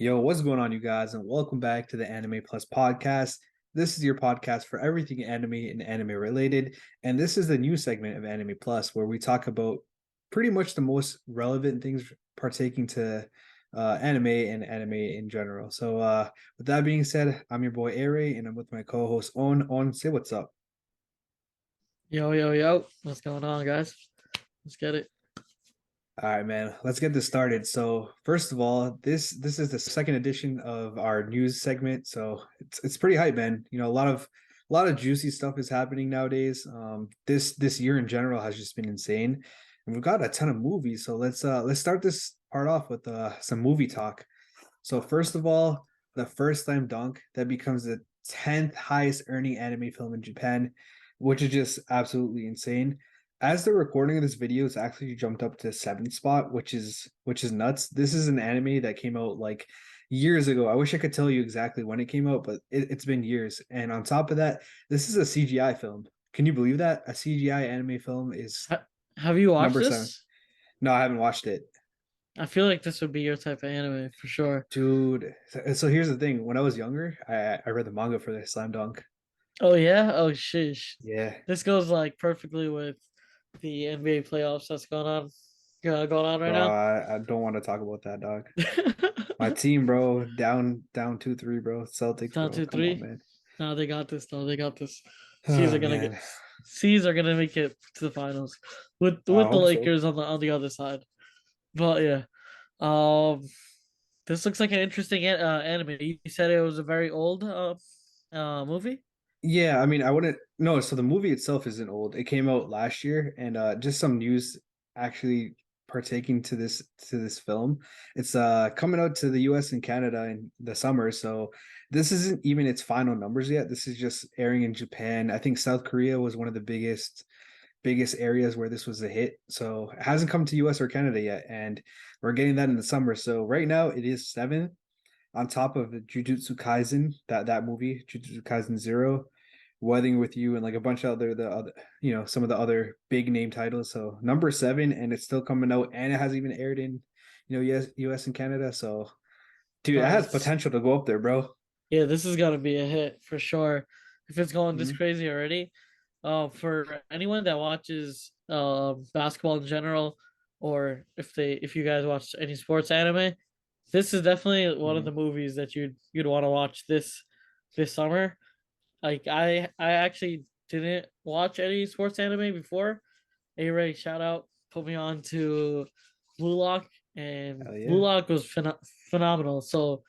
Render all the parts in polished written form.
Yo, what's going on, you guys, and welcome back to the Anime Plus podcast. This is your podcast for everything anime and anime related, and this is the new segment of Anime Plus where we talk about pretty much the most relevant things partaking to anime and anime in general. So, with that being said, I'm your boy Aray, and I'm with my co-host On. On, say what's up. Yo, yo, yo. What's going on, guys? Let's get it. All right, man. Let's get this started. So, first of all, this is the second edition of our news segment. So it's pretty hype, man. You know, a lot of juicy stuff is happening nowadays. This year in general has just been insane, and we've got a ton of movies. So let's start this part off with some movie talk. So first of all, the first time Dunk that becomes the 10th highest earning anime film in Japan, which is just absolutely insane. As the recording of this video, it's actually jumped up to seventh spot, which is nuts. This is an anime that came out like years ago. I wish I could tell you exactly when it came out, but it's been years. And on top of that, this is a CGI film. Can you believe that? A CGI anime film is Have you watched number seven. this? No, I haven't watched it. I feel like this would be your type of anime for sure. Dude, so here's the thing. When I was younger, I read the manga for the Slam Dunk. Oh yeah? Oh shish. Yeah. This goes like perfectly with the NBA playoffs that's going on right Bro, now. I don't want to talk about that, dog. My team, bro, down 2-3, bro. Celtics, Down bro. two, Come on, three. man. No, they got this though. They got this. C's Oh are gonna get man. C's are gonna make it to the finals with I the hope so. Lakers on the other side. But yeah. Um this looks like an interesting anime. You said it was a very old movie. Yeah, I mean, I wouldn't no, so the movie itself isn't old. It came out last year and just some news actually partaking to this film. It's coming out to the US and Canada in the summer, so this isn't even its final numbers yet. This is just airing in Japan. I think South Korea was one of the biggest areas where this was a hit. So it hasn't come to US or Canada yet, and we're getting that in the summer. So right now it is seventh on top of Jujutsu Kaisen, that movie, Jujutsu Kaisen Zero, Weathering with You, and like a bunch of the other some of the other big name titles. So number seven, and it's still coming out, and it hasn't even aired in US and Canada. So dude, it has Nice. potential to go up there, bro. Yeah, this is gonna be a hit for sure. If it's going this Mhm. crazy already, for anyone that watches basketball in general, or if you guys watch any sports anime, this is definitely one of the Mhm. movies that you'd want to watch this summer. Like I actually didn't watch any sports anime before. A-Ray, shout out, put me on to Blue Lock, and Hell Blue yeah. Lock was phenomenal. So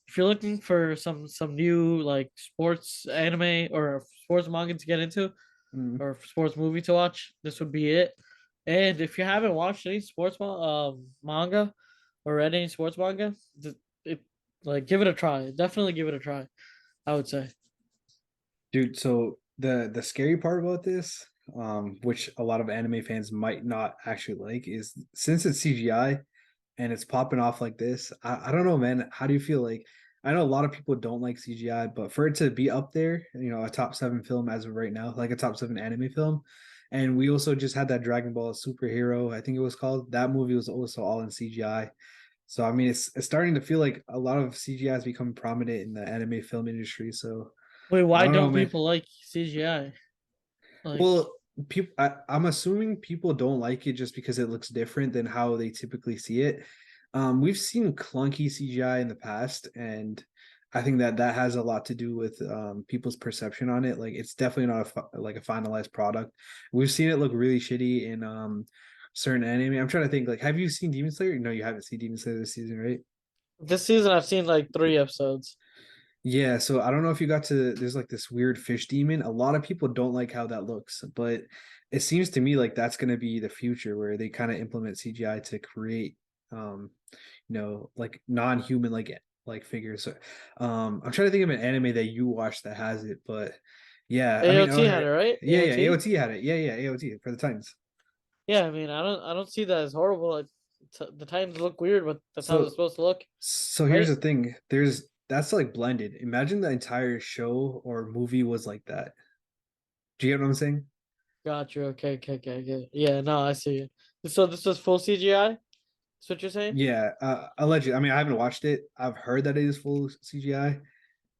if you're looking for some new like sports anime or sports manga to get into Mhm. or sports movie to watch, this would be it. And if you haven't watched any manga or read any sports manga, it like give it a try. Definitely give it a try, I would say. Dude, so the scary part about this, which a lot of anime fans might not actually like, is since it's CGI and it's popping off like this, I don't know, man. How do you feel like I know a lot of people don't like CGI, but for it to be up there, a top seven film as of right now, like a top seven anime film. And we also just had that Dragon Ball superhero, I think it was called. That movie was also all in CGI. So I mean it's starting to feel like a lot of CGI has become prominent in the anime film industry. So Wait, I why don't know, don't man. people like CGI? Like, Well, people, I'm assuming people don't like it just because it looks different than how they typically see it. We've seen clunky CGI in the past, and I think that has a lot to do with people's perception on it. Like, it's definitely not like a finalized product. We've seen it look really shitty in certain anime. I'm trying to think. Like, have you seen Demon Slayer? No, you haven't seen Demon Slayer this season, right? this season I've seen like 3 episodes. Yeah, so I don't know if you got to there's like this weird fish demon. A lot of people don't like how that looks, but it seems to me like that's going to be the future where they kind of implement CGI to create like non-human like figures. So, I'm trying to think of an anime that you watch that has it, but yeah, I mean, AOT had it, right? yeah, AOT? AOT had it. Yeah, AOT for the Titans. Yeah, I mean, I don't see that as horrible. Like, the Titans look weird, but that's how they're So supposed to look, so here's right? the thing. That's like blended. Imagine the entire show or movie was like that. Do you get what I'm saying? Got you. Okay, okay, okay, okay. Yeah, no, I see it. So this was full CGI? That's what you're saying? Yeah, allegedly. I mean, I haven't watched it. I've heard that it is full CGI.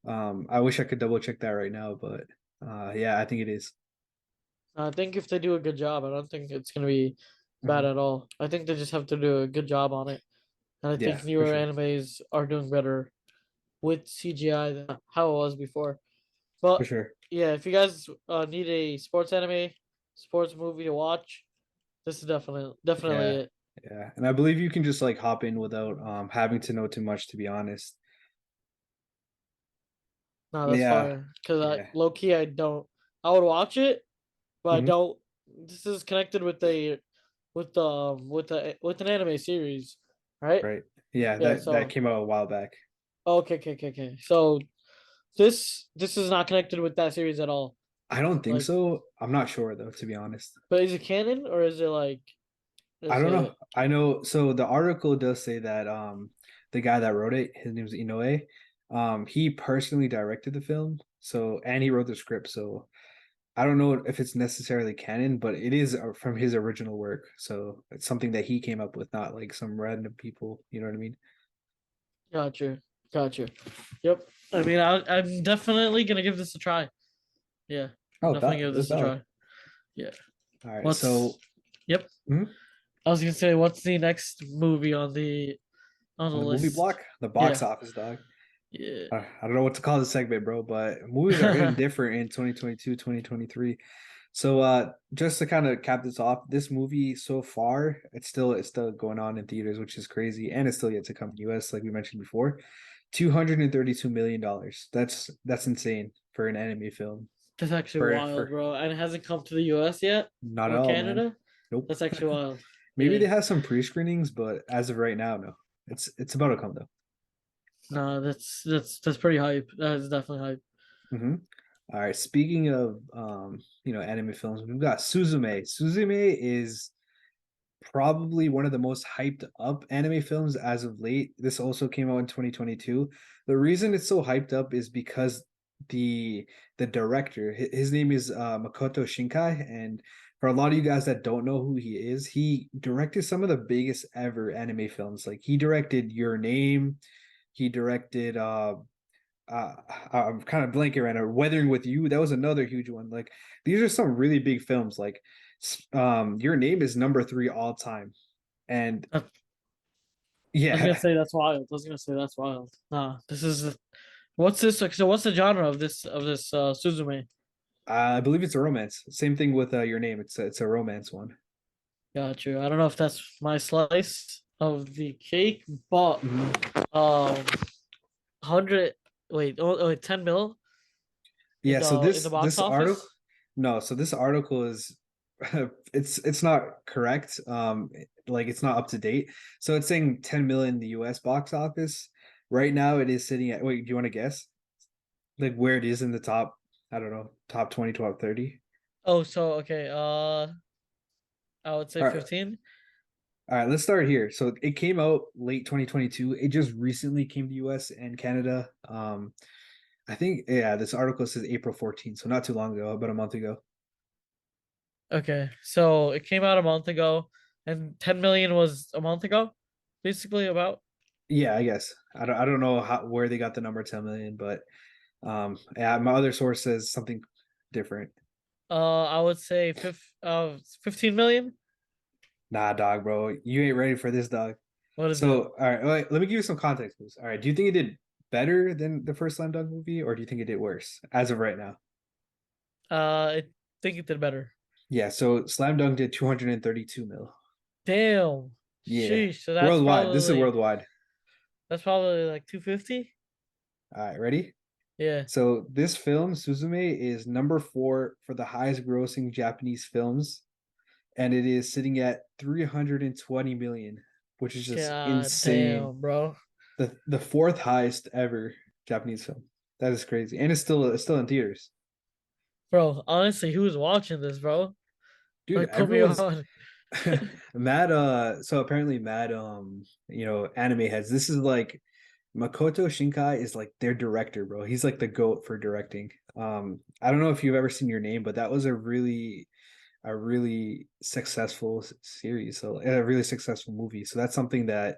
I wish I could double check that right now, but yeah, I think it is. I think if they do a good job, I don't think it's gonna be bad Mhm. at all. I think they just have to do a good job on it. And I think Yeah, for newer sure, animes are doing better with CGI than how it was before. for But sure. yeah, if you guys need a sports anime, sports movie to watch, this is definitely Yeah, it. yeah, and I believe you can just like hop in without having to know too much, to be honest. No, that's Yeah, fire. Cause I yeah. low key I don't. I would watch it, but I Hmm. don't. This is connected with with an anime series, right? Right. Yeah, Yeah. that So came out a while back. okay. So this is not connected with that series at all. I don't think Like, so. I'm not sure though, to be honest. but is it canon or is it like I is don't know. it? I know. So the article does say that the guy that wrote it, his name's Inoue, he personally directed the film. So and he wrote the script. So I don't know if it's necessarily canon, but it is from his original work. So it's something that he came up with, not like some random people. You know what I mean? Gotcha, gotcha. Yep. I mean, I'm definitely gonna give this a try. Yeah, I'm Oh, definitely give that's this a valid. try. Yeah. All right. What's? So Yep. mhm, I was gonna say, what's the next movie on the on the movie list? block, the box Yeah. office, dog. Yeah. I don't know what to call this segment, bro, but movies are hitting different in 2022, 2023. So just to kind of cap this off, this movie so far, it's still going on in theaters, which is crazy, and it's still yet to come in US, like we mentioned before. $232 million. That's insane for an anime film. That's actually For wild, bro. And it hasn't come to the US yet not at or all, man. Canada. Nope. That's actually wild. Maybe Yeah. they have some pre-screenings, but as of right now, no. It's about to come though. No, that's pretty hype. That is definitely hype. Hmm. All right. Speaking of anime films, we've got Suzume. Suzume is probably one of the most hyped up anime films as of late. This also came out in 2022. The reason it's so hyped up is because the director, his name is Makoto Shinkai, and for a lot of you guys that don't know who he is, he directed some of the biggest ever anime films. Like he directed Your Name, he directed uh I'm kind of blanking right now. Weathering with You, that was another huge one. Like these are some really big films. Like Your Name is number three all time, and I was gonna yeah, say that's wild. I was gonna say that's wild. Nah, this is what's this? So what's the genre of this Suzume? I believe it's a romance. Same thing with Your Name. It's a romance one. Got you. I don't know if that's my slice of the cake, but Mhm. 100 wait, wait, 10 mil Yeah. So in the this box this article, office. no. So this article is it's not correct. Like it's not up to date. So it's saying 10 million in the US box office. Right now it is sitting at, wait, do you want to guess? Like where it is in the top, I don't know, top 20, top 30. Oh, so okay, I would say All right. 15. All right, let's start here. So it came out late 2022. It just recently came to US and Canada. I think, yeah, this article says April 14th, so not too long ago, about a month ago. Okay, so it came out a month ago, and 10 million was a month ago, basically about. Yeah, I guess. I don't know where they got the number 10 million, but yeah, my other source says something different. I would say 15 million. Nah, dog, bro. You ain't ready for this, dog. What is it? So, all right, let me give you some context, please. All right, do you think it did better than the first Slam Dunk movie, or do you think it did worse as of right now? I think it did better. Yeah, so Slam Dunk did 232 mil. Damn. Yeah, Sheesh. So worldwide. This is worldwide. that's probably like 250. All right, ready? Yeah. So this film, Suzume, is number four for the highest grossing Japanese films, and it is sitting at 320 million, which is just God insane. damn, bro. The fourth highest ever Japanese film. That is crazy, and it's still in theaters, Bro, honestly, who's watching this, bro? dude. Like, put me Everyone's on. mad. So apparently mad. Anime heads. This is like Makoto Shinkai is like their director, bro. He's like the goat for directing. I don't know if you've ever seen Your Name, but that was a really a really successful series, so a really successful movie. So that's something that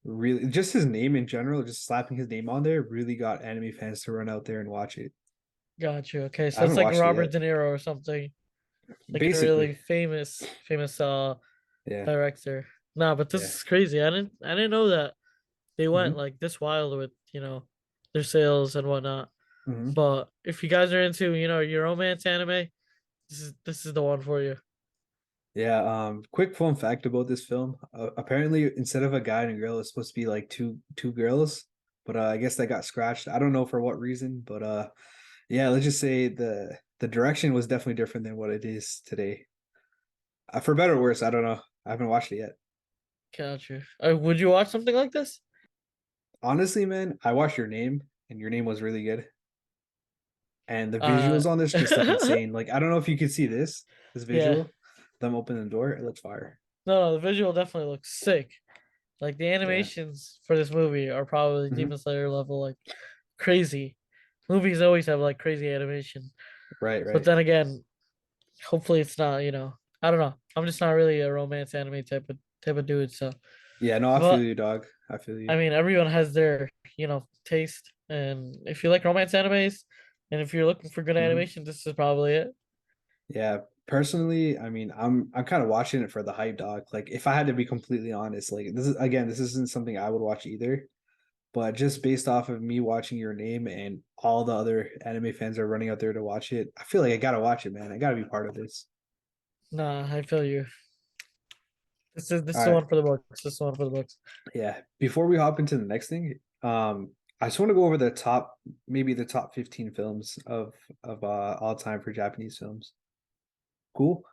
really just his name in general, just slapping his name on there, really got anime fans to run out there and watch it. Got you. Okay, I so it's haven't like watched it Robert yet. De Niro or something, like a Basically, really famous yeah, director. Nah, but this yeah. is crazy. I didn't know that they went Hmm. like this wild with, their sales and whatnot. Hmm. But if you guys are into, your romance anime, this is the one for you. Yeah. Quick fun fact about this film. Apparently, instead of a guy and a girl, it's supposed to be like two girls, but I guess that got scratched. I don't know for what reason, but yeah. Let's just say the direction was definitely different than what it is today. For better or worse, I don't know. I haven't watched it yet. Got you. Would you watch something like this? Honestly, man, I watched Your Name, and Your Name was really good. And the Uh, visuals on this just look insane. Like I don't know if you could see this yeah. visual, them opening the door. It looks fire. No, the visual definitely looks sick. Like the Yeah. animations for this movie are probably Hmm. Demon Slayer level, like crazy. Movies always have like crazy animation. Right. But Right. then again, hopefully it's not, I don't know. I'm just not really a romance anime type of dude, so Yeah. No, I feel but you, dog. I feel I you. mean everyone has their, taste. And if you like romance animes and if you're looking for good Hmm. animation, this is probably it. Yeah. Personally, I mean, I'm kind of watching it for the hype, dog. Like, if I had to be completely honest, like this is again, this isn't something I would watch either. But just based off of me watching Your Name and all the other anime fans are running out there to watch it, I feel like I gotta watch it, man. I gotta be part of this. Nah, I feel you. This is All the right. one for the books. This is the one for the books. Yeah. Before we hop into the next thing, I just want to go over the top, maybe the top 15 films of all time for Japanese films. Cool.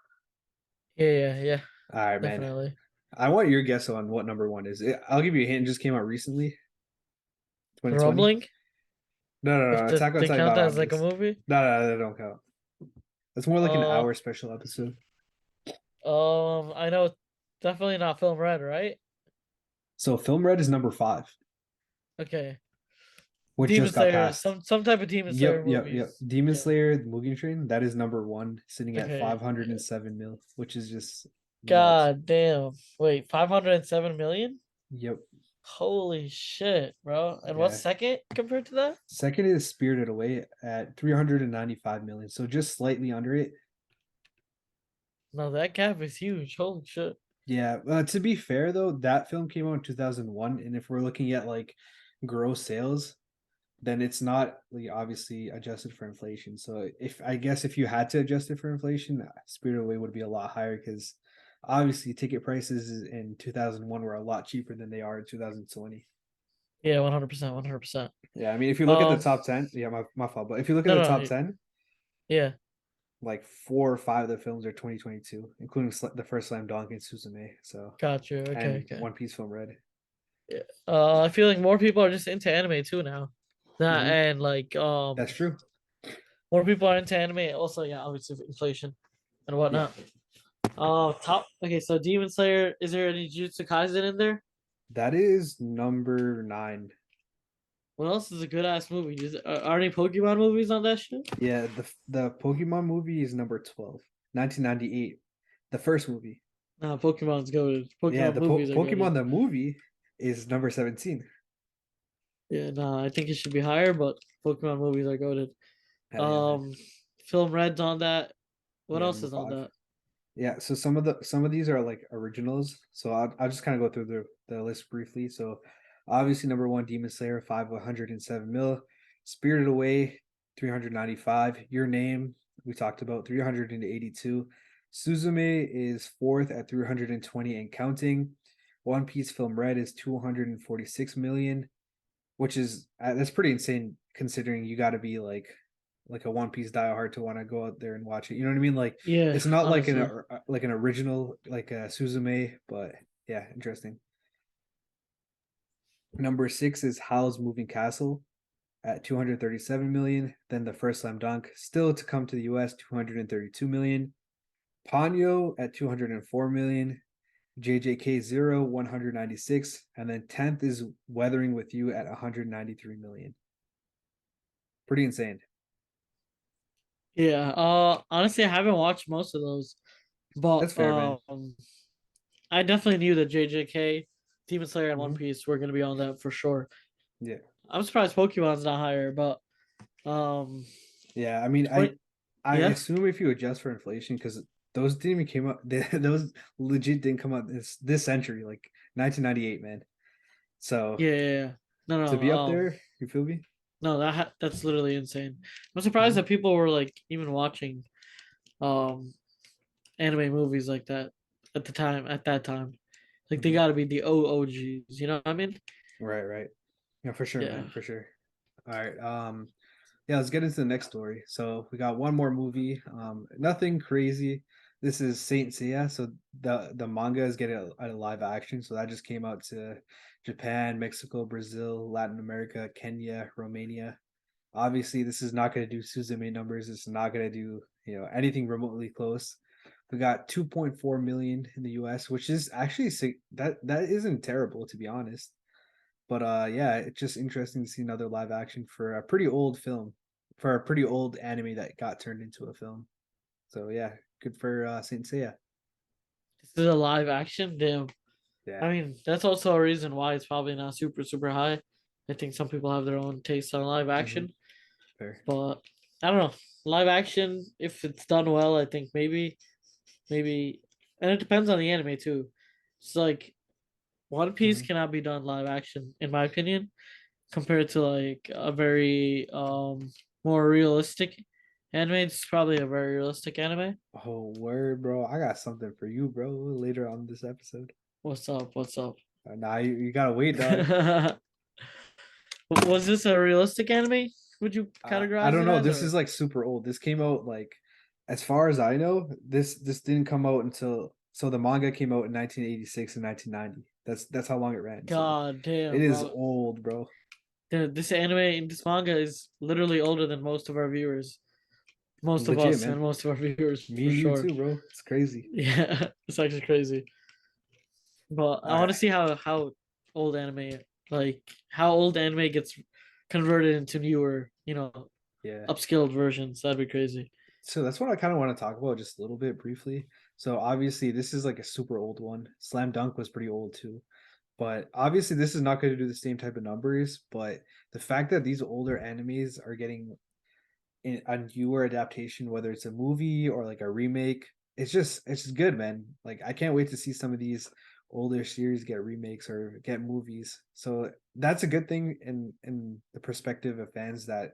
Yeah, All right, man. definitely. I want your guess on what number one is. I'll give you a hint. It just came out recently, The 2020. Rumbling, No, no, if no. Attack on they Titan's count not that on as like a this. movie. No, no, no, they don't count. It's more like an Uh, hour special episode. I know, definitely not Film Red, right? So Film Red is number five, Okay, which Demon just got Slayer, passed. some type of Demon Yep, Slayer yep, yep. movies. Demon Yeah. Slayer, the Mugen Train, that is number one, sitting at Okay. 507 mil, which is just nuts. God damn. Wait, 507 million? Yep. Holy shit, bro. And what's Yeah. second compared to that? Second is Spirited Away at 395 million, so just slightly under it. No, that gap is huge. Holy shit. Yeah, to be fair though, that film came out in 2001, and if we're looking at like gross sales, then it's not like obviously adjusted for inflation. So if I guess if you had to adjust it for inflation, Spirited Away would be a lot higher because obviously ticket prices in 2001 were a lot cheaper than they are in 2020. Yeah, 100%, 100%. Yeah, I mean if you look at the Um, top 10, yeah, my fault, but if you look at no, the no, top 10, yeah, like four or five of the films are 2022, including the first Slam Dunk and Suzume. So got you. Okay, and okay. One Piece Film Red. Yeah. I feel like more people are just into anime too now. That Hmm. and like That's true. more people are into anime. Also, yeah, obviously inflation and Yeah, whatnot. Top. Okay, so Demon Slayer. Is there any Jujutsu Kaisen in there? that is number nine. What else is a good ass movie? Are any Pokemon movies on that shit? Yeah, the Pokemon movie is number 12, 1998. The first movie. Nah, Pokemon's good. Yeah, Pokemon the movies are good. Pokemon the movie is number 17. Yeah, nah, I think it should be higher, but Pokemon movies are goaded. Hell yeah, man. Um, Film Red's on that. What Yeah, else number is on five. that? Yeah, so some of these are like originals. So I'll just kind of go through the list briefly. So obviously number one, Demon Slayer, 507 mil. Spirited Away, 395. Your Name, we talked about 382. Suzume is fourth at 320 and counting. One Piece Film Red is 246 million, which is that's pretty insane considering you got to be like a One Piece diehard to want to go out there and watch it. You know what I mean? Like Yeah, it's not honestly. like an original like a Suzume, but yeah, interesting. Number six is Howl's Moving Castle at 237 million. Then the first Slam Dunk, still to come to the US, 232 million. Ponyo at 204 million. JJK Zero 196, and then 10th is Weathering with You at 193 million. Pretty insane. Yeah. Honestly, I haven't watched most of those. But That's fair, man. I definitely knew that JJK, Demon Slayer, and One Hmm. Piece were gonna be on that for sure. Yeah, I'm surprised Pokemon's not higher, but um, yeah. I mean, 20, I yeah, assume if you adjust for inflation, because those didn't even came up. Those legit didn't come out this century, like 1998, man. So yeah, yeah, yeah. No, to no, be up there, you feel me? no, that's literally insane. I'm surprised Hmm. that people were like even watching um anime movies like that at the time. At that time, like they Hmm. got to be the OGs. You know what I mean? Right, right. Yeah, for sure, Yeah. man, for sure. All right. Yeah, let's get into the next story. So we got one more movie. Nothing crazy. This is Saint Seiya. So the manga is getting a live action. So that just came out to Japan, Mexico, Brazil, Latin America, Kenya, Romania. Obviously, this is not going to do Suzume numbers. It's not going to do anything remotely close. We got 2.4 million in the U.S., which is actually that isn't terrible to be honest. But yeah, it's just interesting to see another live action for a pretty old film, for a pretty old anime that got turned into a film. So yeah, good for Saint Seiya. This is a live action. Damn. I Yeah. mean, that's also a reason why it's probably not super high. I think some people have their own taste on live Hmm. action, Fair. but I don't know. Live action, if it's done well, I think maybe, and it depends on the anime too. It's like One Piece Hmm. cannot be done live action, in my opinion, compared to like a very more realistic anime. It's probably a very realistic anime. Oh word, bro! I got something for you, bro. Later on this episode. What's up? What's up? Nah, you gotta wait, dog. Was this a realistic anime? Would you I categorize don't it know. as, This or is like super old. This came out like, as far as I know, this didn't come out until the manga came out in 1986 and 1990. That's how long it ran. So God it damn, is bro? old, bro. Dude, this anime, this manga is literally older than most of our viewers, most of Legit, us, man. and most of our viewers Me for and you sure. too, bro. It's crazy. Yeah, it's actually crazy. But All I want to right. see how old anime, like how old anime gets converted into newer, Yeah. upscaled versions. That'd be crazy. So that's what I kind of want to talk about just a little bit briefly. So obviously this is like a super old one. Slam Dunk was pretty old too. But obviously this is not going to do the same type of numbers, but the fact that these older animes are getting a newer adaptation, whether it's a movie or like a remake, it's just good, man. Like I can't wait to see some of these older series get remakes or get movies. So that's a good thing in the perspective of fans that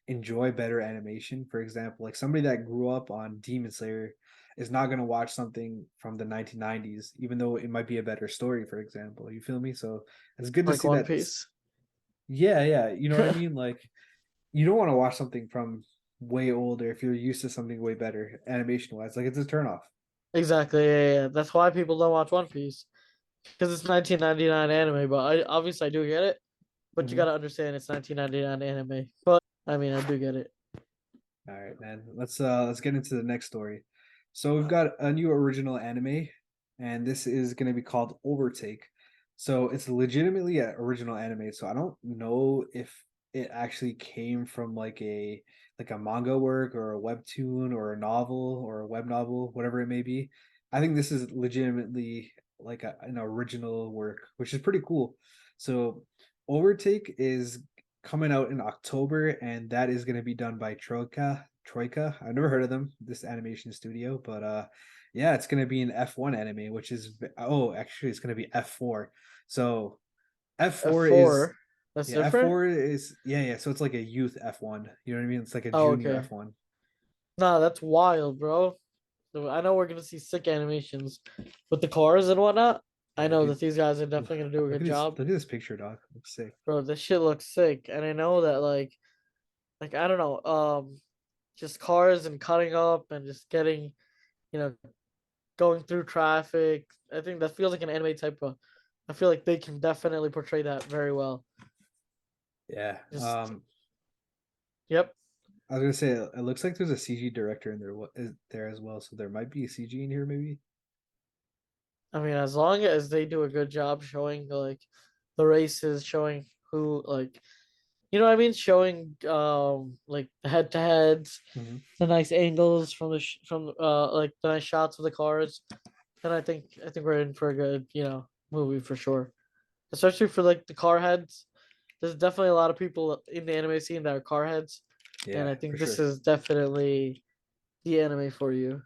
enjoy better animation. For example, like somebody that grew up on Demon Slayer is not going to watch something from the 1990s, even though it might be a better story, for example. You feel me? So it's good to Like see One that. Piece. Yeah, yeah, you know what I mean? Like you don't want to watch something from way older if you're used to something way better animation wise. Like it's a turnoff. Exactly. Yeah, yeah. That's why people don't watch One Piece because it's 1999 anime. But I do get it. But you Hmm. gotta understand it's 1999 anime. But I mean, I do get it. All right, man. Let's get into the next story. So we've got a new original anime, and this is gonna be called Overtake. So it's legitimately an original anime. So I don't know if it actually came from like a manga work or a webtoon or a novel or a web novel, whatever it may be. I think this is legitimately like an original work, which is pretty cool. So Overtake is coming out in October, and that is going to be done by Troika. Troika. I've never heard of them, this animation studio, but yeah, it's going to be an F1 anime, which is actually it's going to be F4. So F4 is F4. That's yeah, different. F4 is yeah. So it's like a youth F1. You know what I mean? It's like a Oh, junior okay. F1. Nah, that's wild, bro. So I know we're gonna see sick animations with the cars and whatnot. I Yeah, know that dude. these guys are definitely gonna do a Look good at this. job, Look at this picture, dog. Looks sick. bro. This shit looks sick, and I know that like I don't know, just cars and cutting up and just getting, you know, going through traffic. I think that feels like an anime type of. I feel like they can definitely portray that very well. Yeah. Just yep. I was gonna say it looks like there's a CG director in there there as well, so there might be a CG in here maybe. I mean, as long as they do a good job showing the races, showing who like you know what I mean, showing like the head to heads, Mhm. the nice angles from from like the nice shots of the cars. Then I think we're in for a good, movie for sure. Especially for like the car heads. There's definitely a lot of people in the anime scene that are car heads, and Yeah, I for think this sure. is definitely the anime for you.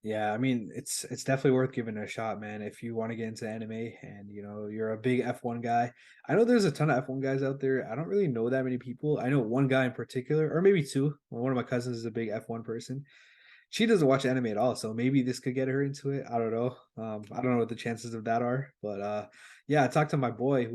Yeah, I mean, it's definitely worth giving it a shot, man. If you want to get into anime and you're a big F1 guy. I know there's a ton of F1 guys out there. I don't really know that many people. I know one guy in particular, or maybe two. Well, one of my cousins is a big F1 person. She doesn't watch anime at all, so maybe this could get her into it. I don't know. I don't know what the chances of that are, but yeah, I talked to my boy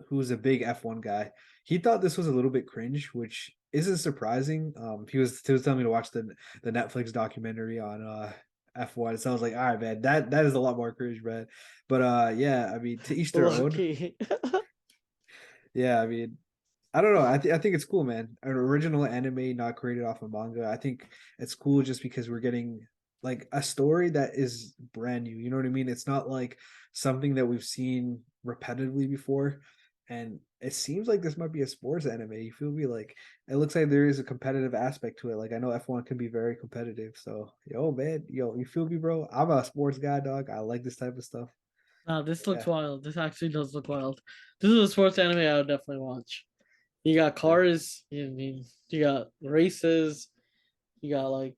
who's a big F1 guy. He thought this was a little bit cringe, which isn't surprising. He was telling me to watch the Netflix documentary on F1. So I was like, all right, man, that is a lot more cringe, man. But yeah, I mean, to each their own. Lucky. Yeah, I mean, I don't know. I think it's cool, man. An original anime not created off of manga. I think it's cool just because we're getting like a story that is brand new. You know what I mean? It's not like something that we've seen repetitively before. And it seems like this might be a sports anime. You feel me? Like it looks like there is a competitive aspect to it. Like I know F1 can be very competitive. So yo, man, yo, you feel me, bro? I'm a sports guy, dog. I like this type of stuff. Nah, this looks Yeah. wild. This actually does look wild. This is a sports anime I would definitely watch. You got Yeah. cars, you got races, you got like,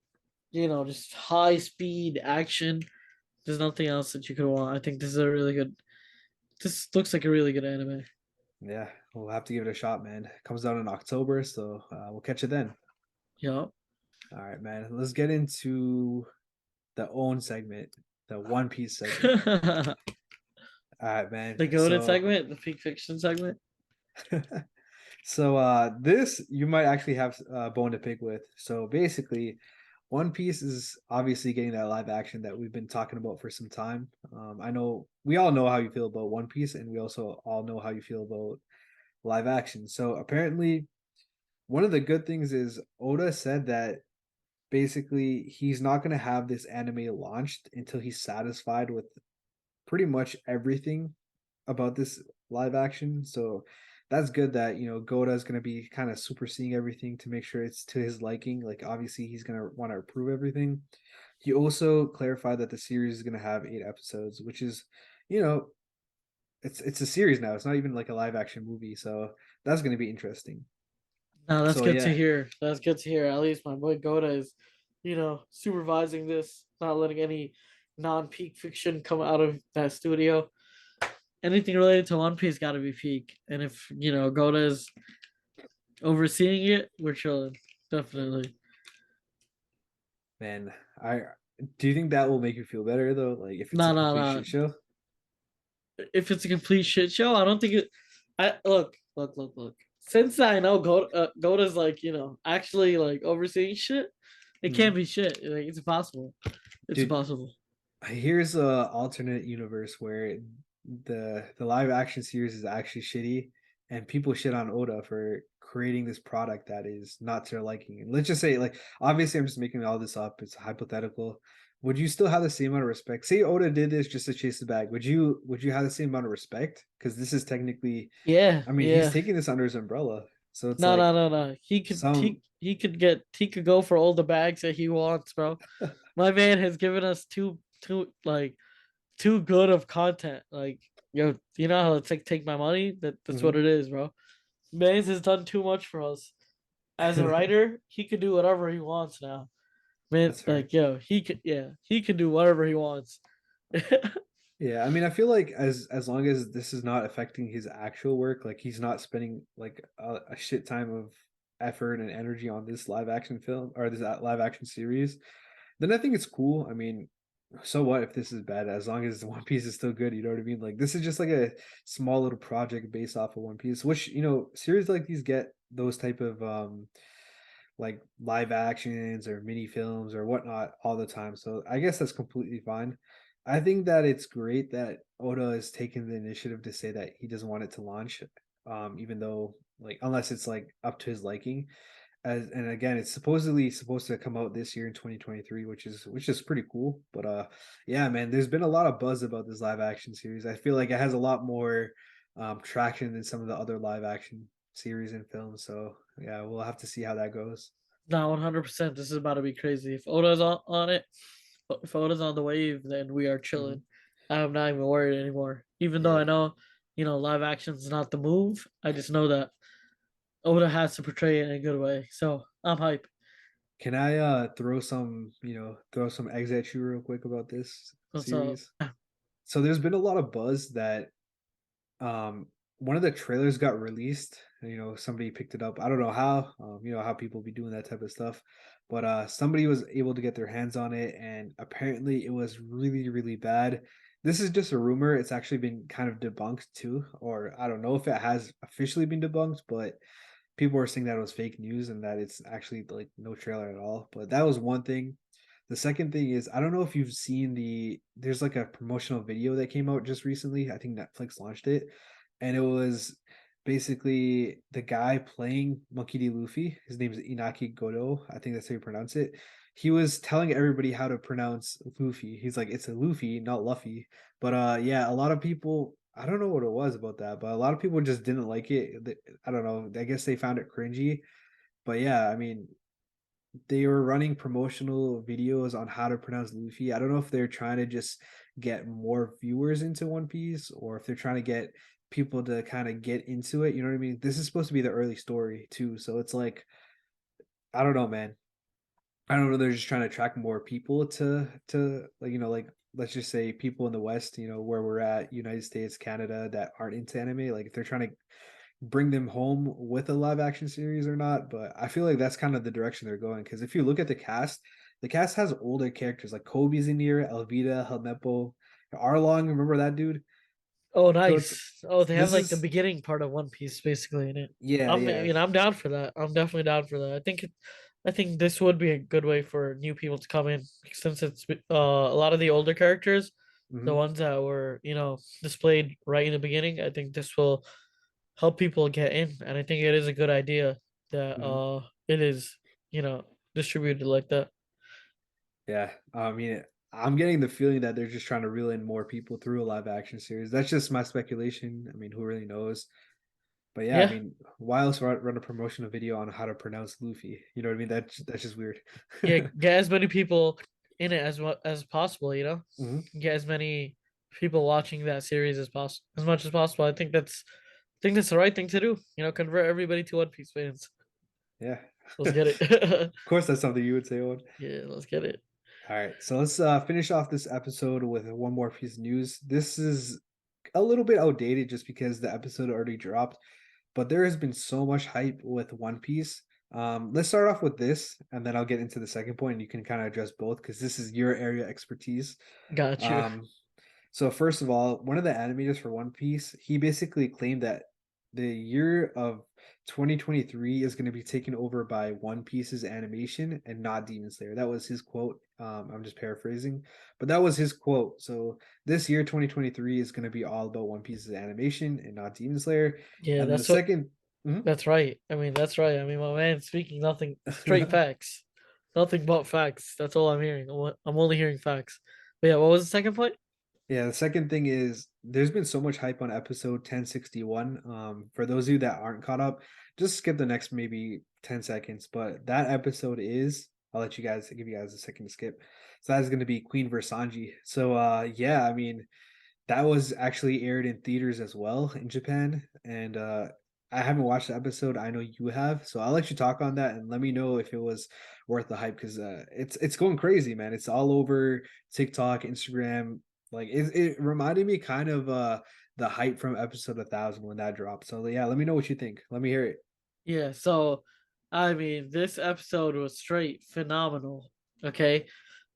just high speed action. There's nothing else that you could want. I think this is a really good. This looks like a really good anime. Yeah, we'll have to give it a shot, man. It comes out in October, so we'll catch it then. Yeah. All right, man. Let's get into the own segment, the One Piece segment. All right, man. The goaded So, segment, the peak fiction segment. this you might actually have a bone to pick with. So basically, One Piece is obviously getting that live action that we've been talking about for some time. I know we all know how you feel about One Piece, and we also all know how you feel about live action. So apparently, one of the good things is Oda said that basically he's not going to have this anime launched until he's satisfied with pretty much everything about this live action. So that's good that Goda is going to be kind of superseding everything to make sure it's to his liking. Like obviously he's going to want to approve everything. He also clarified that the series is going to have 8 episodes, which is, you know, it's a series now. It's not even like a live action movie, so that's going to be interesting. No, that's So good to yeah, hear. That's good to hear. At least my boy Goda is, supervising this, not letting any non-peak fiction come out of that studio. Anything related to One Piece got to be peak. And if Goda is overseeing it, we're chilling. Definitely. man, I do you think that will make you feel better though? Like if it's a No, no, complete no. shit show? If it's a complete shit show, I don't think it. I look. Since I know Goda's like actually like overseeing shit, it Mhm. can't be shit. Like it's impossible. It's Dude, impossible. here's a alternate universe where the live action series is actually shitty, and people shit on Oda for creating this product that is not to their liking. And let's just say, like, obviously, I'm just making all this up. It's hypothetical. Would you still have the same amount of respect? Say Oda did this just to chase the bag. Would you have the same amount of respect? Because this is technically, Yeah, I mean, he's yeah. taking this under his umbrella, so it's No, no, like no, no. He could some. he could go for all the bags that he wants, bro. My man has given us too good of content. Like, you know how it's like take my money? That's what Mhm. it is, bro. Maze has done too much for us. As a writer, he could do whatever he wants now. Man, That's fair. like he could do whatever he wants. Yeah, I mean, I feel like as long as this is not affecting his actual work, like he's not spending like a shit time of effort and energy on this live action film or this live action series, then I think it's cool. I mean, so what if this is bad? As long as One Piece is still good, you know what I mean? Like this is just like a small little project based off of One Piece, which series like these get those type of like live actions or mini films or whatnot all the time. So I guess that's completely fine. I think that it's great that Oda is taking the initiative to say that he doesn't want it to launch, even though like unless it's like up to his liking. And again, it's supposedly supposed to come out this year in 2023, which is pretty cool. But yeah, man, there's been a lot of buzz about this live action series. I feel like it has a lot more traction than some of the other live action series and film. So yeah, we'll have to see how that goes. No, 100%. This is about to be crazy. If Oda's on it, if Oda's on the wave, then we are Hmm. chilling. I'm not even worried anymore. Even though Yeah. I know, live action's not the move. I just know that Oda has to portray it in a good way. So I'm hype. Can I throw some eggs at you real quick about this What's up? series? So there's been a lot of buzz that um one of the trailers got released. Somebody picked it up. I don't know how. How people be doing that type of stuff. But somebody was able to get their hands on it, and apparently it was really, really bad. This is just a rumor. It's actually been kind of debunked too, or I don't know if it has officially been debunked, but people were saying that it was fake news and that it's actually like no trailer at all. But that was one thing. The second thing is I don't know if you've seen there's like a promotional video that came out just recently. I think Netflix launched it, and it was basically the guy playing Monkey D. Luffy. His name is Inaki Godo. I think that's how you pronounce it. He was telling everybody how to pronounce Luffy. He's like, it's a Luffy, not Luffy. But yeah, a lot of people, I don't know what it was about that, but a lot of people just didn't like it. I don't know. I guess they found it cringy. But yeah, I mean, they were running promotional videos on how to pronounce Luffy. I don't know if they're trying to just get more viewers into One Piece or if they're trying to get people to kind of get into it. You know what I mean? This is supposed to be the early story too. So it's like, I don't know, man. I don't know. They're just trying to attract more people to like, like let's just say people in the West, where we're at, United States, Canada, that aren't into anime. Like if they're trying to bring them home with a live action series or not, but I feel like that's kind of the direction they're going. Because if you look at the cast has older characters like Kobe's in here, Elvita, Helmeppo, Arlong. Remember that dude? Oh, So it's nice. Oh, they have this like the is beginning part of One Piece basically in it. yeah, I'm, yeah. I'm down for that. I'm definitely down for that. I think this would be a good way for new people to come in since it's a lot of the older characters, the Hmm. ones that were displayed right in the beginning. I think this will help people get in, and I think it is a good idea that Hmm. it is you know distributed like that. Yeah. I mean, I'm getting the feeling that they're just trying to reel in more people through a live action series. That's just my speculation. I mean, who really knows? But yeah, I Yeah, mean, why else run a promotional video on how to pronounce Luffy? You know what I mean? That's just weird. yeah. Get as many people in it as possible. Hmm. Get as many people watching that series as possible, as much as possible. I think that's the right thing to do. Convert everybody to One Piece fans. Yeah. Let's Of get it. course, that's something you would say, Owen. Yeah, let's get it. All right, so let's finish off this episode with one more piece of news. This is a little bit outdated just because the episode already dropped, but there has been so much hype with One Piece. Let's start off with this, and then I'll get into the second point, and you can kind of address both because this is your area expertise. Got you. Um, so first of all, one of the animators for One Piece, he basically claimed that the year of 2023 is going to be taken over by One Piece's animation and not Demon Slayer. That was his quote. I'm just paraphrasing, but that was his quote. So this year, 2023, is going to be all about One Piece's animation and not Demon Slayer. Yeah, And then the that's what. second, mhm. That's right. I mean, that's right. I mean, my man speaking nothing, straight facts, nothing but facts. That's all I'm hearing. I'm only hearing facts. But yeah, what was the second point? Yeah, the second thing is there's been so much hype on episode 1061. For those of you that aren't caught up, just skip the next maybe 10 seconds. But that episode is, I'll let you guys give you guys a second to skip. So that's gonna be Queen versus Sanji. So yeah, I mean that was actually aired in theaters as well in Japan. And I haven't watched the episode. I know you have, so I'll let you talk on that and let me know if it was worth the hype because it's going crazy, man. It's all over TikTok, Instagram. Like it reminded me kind of the hype from episode 1000 when that dropped. So yeah, let me know what you think. Let me hear it. Yeah. So, I mean, this episode was straight phenomenal. Okay,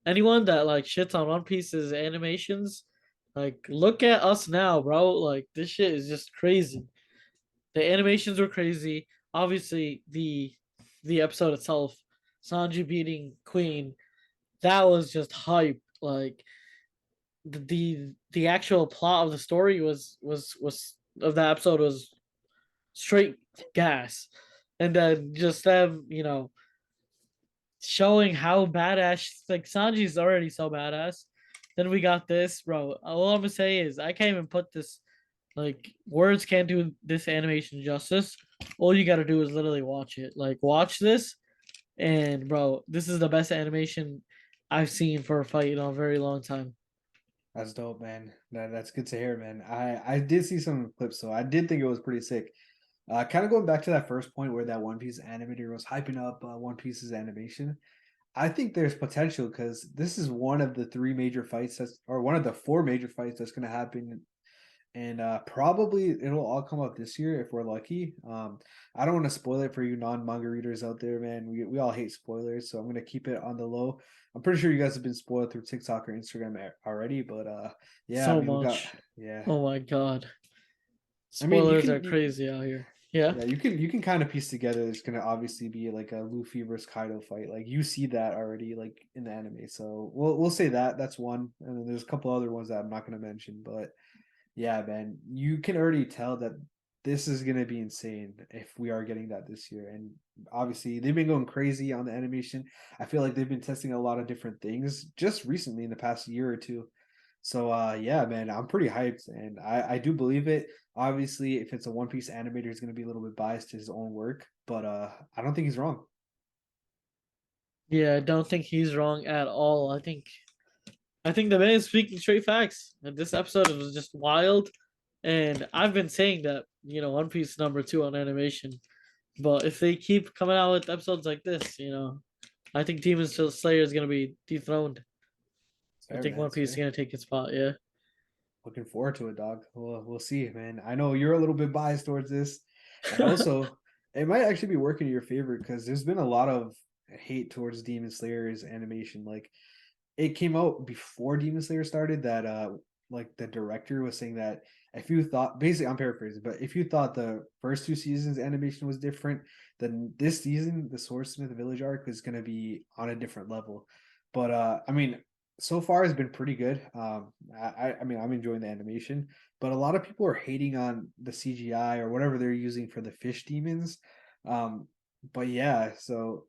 anyone that like shits on One Piece's animations, like look at us now, bro. Like this shit is just crazy. The animations were crazy. Obviously, the episode itself, Sanji beating Queen, that was just hype. Like the actual plot of the story was of that episode was straight gas, and then just them, showing how badass like Sanji's already so badass. Then we got this, bro. All I'm gonna say is I can't even put this Like words can't do this animation justice. All you gotta do is literally watch it. Like watch this, and bro, this is the best animation I've seen for a fight in a very long time. That's dope, man. That's good to hear, man. I did see some clips, so I did think it was pretty sick. Kind of going back to that first point where that One Piece animator was hyping up One Piece's animation. I think there's potential because this is one of the three major fights that's, or one of the four major fights that's going to happen, and probably it'll all come up this year if we're lucky. I don't want to spoil it for you non-manga readers out there, man. We all hate spoilers, so I'm gonna keep it on the low. I'm pretty sure you guys have been spoiled through TikTok or Instagram already, but yeah, I So mean we got much. yeah. Oh my god. I mean you Spoilers are can crazy out here. Yeah. yeah, you can kind of piece together it's gonna obviously be like a Luffy versus Kaido fight. Like you see that already like in the anime. So we'll say that that's one. And then there's a couple other ones that I'm not gonna mention, but yeah, man, you can already tell that this is gonna be insane if we are getting that this year. And obviously they've been going crazy on the animation. I feel like they've been testing a lot of different things just recently in the past year or two. So yeah, man, I'm pretty hyped and I do believe it. Obviously, if it's a One Piece animator, he's gonna be a little bit biased to his own work, but I don't think he's wrong. Yeah, I don't think he's wrong at all. I think the man is speaking straight facts. And this episode was just wild. And I've been saying that, One Piece number two on animation. But if they keep coming out with episodes like this, I think Demon Slayer is gonna be dethroned. It's I fair, think man. One It's Piece is fair. gonna take its spot, yeah. Looking forward to it, dog. We'll see, man. I know you're a little bit biased towards this, and also it might actually be working in your favor because there's been a lot of hate towards Demon Slayer's animation. Like it came out before Demon Slayer started that like the director was saying that if you thought basically I'm paraphrasing, but if you thought the first two seasons animation was different, then this season the Swordsmith Village arc is gonna be on a different level. But I mean so far has been pretty good. I mean I'm enjoying the animation, but a lot of people are hating on the CGI or whatever they're using for the fish demons. Um, but yeah, so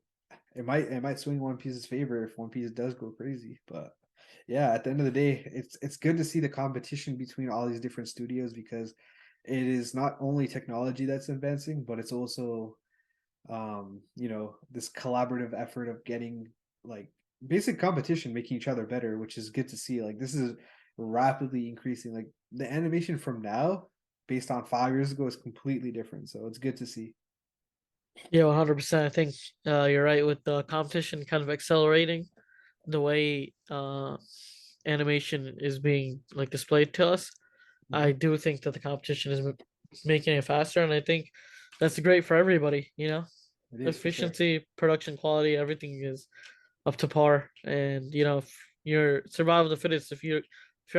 it might swing One Piece's favor if One Piece does go crazy. But yeah, at the end of the day, it's good to see the competition between all these different studios because it is not only technology that's advancing, but it's also this collaborative effort of getting like basic competition making each other better, which is good to see. Like this is rapidly increasing. Like the animation from now based on 5 years ago is completely different. So it's good to see. Yeah, 100%. I think you're right with the competition kind of accelerating the way animation is being like displayed to us. I Mhm. do think that the competition is making it faster, and I think that's great for everybody. It is for sure. Efficiency, production quality, everything is up to par. And if you're survival of the fittest, if you're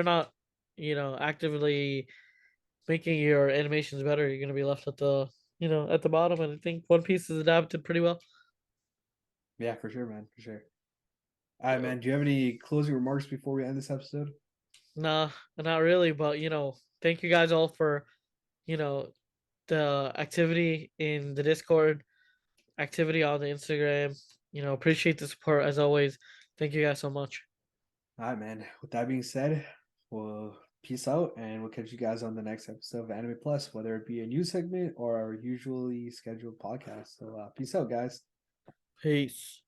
not, actively making your animations better, you're gonna be left at the bottom. And I think One Piece is adapted pretty well. Yeah, for sure, man, for sure. All right, Yep. man. Do you have any closing remarks before we end this episode? Nah, not really, but thank you guys all for you know the activity in the Discord, activity on the Instagram. Appreciate the support as always. Thank you guys so much. All right, man. With that being said, we'll peace out and we'll catch you guys on the next episode of Anime Plus, whether it be a news segment or our usually scheduled podcast. So, peace out, guys. Peace.